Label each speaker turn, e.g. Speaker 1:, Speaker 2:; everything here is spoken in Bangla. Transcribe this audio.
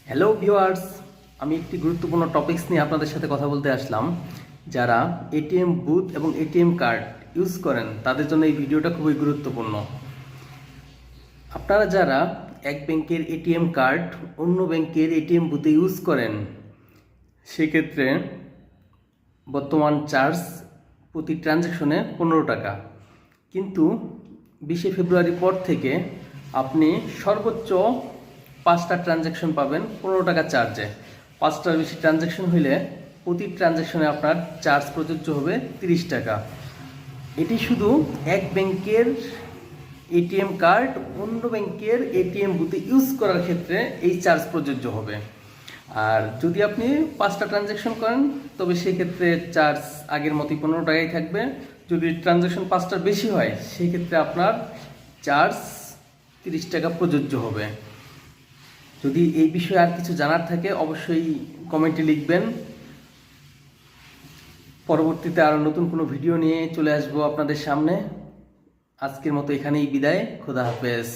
Speaker 1: হ্যালো ভিউয়ার্স, আমি একটি গুরুত্বপূর্ণ টপিকস নিয়ে আপনাদের সাথে কথা বলতে আসলাম। যারা এটিএম বুথ এবং এটিএম কার্ড ইউজ করেন তাদের জন্য এই ভিডিওটা খুবই গুরুত্বপূর্ণ। আপনারা যারা এক ব্যাংকের এটিএম কার্ড অন্য ব্যাংকের এটিএম বুথে ইউজ করেন, সেক্ষেত্রে বর্তমান চার্জ প্রতি ট্রানজ্যাকশনে 15 টাকা। কিন্তু 20শে ফেব্রুয়ারি পর থেকে আপনি সর্বোচ্চ 5টা ট্রানজ্যাকশন পাবেন 15 টাকা চার্জে। 5টার বেশি ট্রানজ্যাকশন হইলে প্রতি ট্রানজ্যাকশনে আপনার চার্জ প্রযোজ্য হবে 30 টাকা। এটি শুধু এক ব্যাংকের এটিএম কার্ড অন্য ব্যাংকের এটিএম বুথে ইউজ করার ক্ষেত্রে এই চার্জ প্রযোজ্য হবে। আর যদি আপনি 5টা ট্রানজ্যাকশন করেন তবে সেক্ষেত্রে চার্জ আগের মতোই 15 টাকাই থাকবে। যদি ট্রানজ্যাকশন 5টার বেশি হয় সেক্ষেত্রে আপনার চার্জ 30 টাকা প্রযোজ্য হবে। যদি এই বিষয়ে আর কিছু জানার থাকে অবশ্যই কমেন্টে লিখবেন। পরবর্তীতে আরও নতুন কোনো ভিডিও নিয়ে চলে আসবো আপনাদের সামনে। আজকের মতো এখানেই বিদায়। খোদা হাফেজ।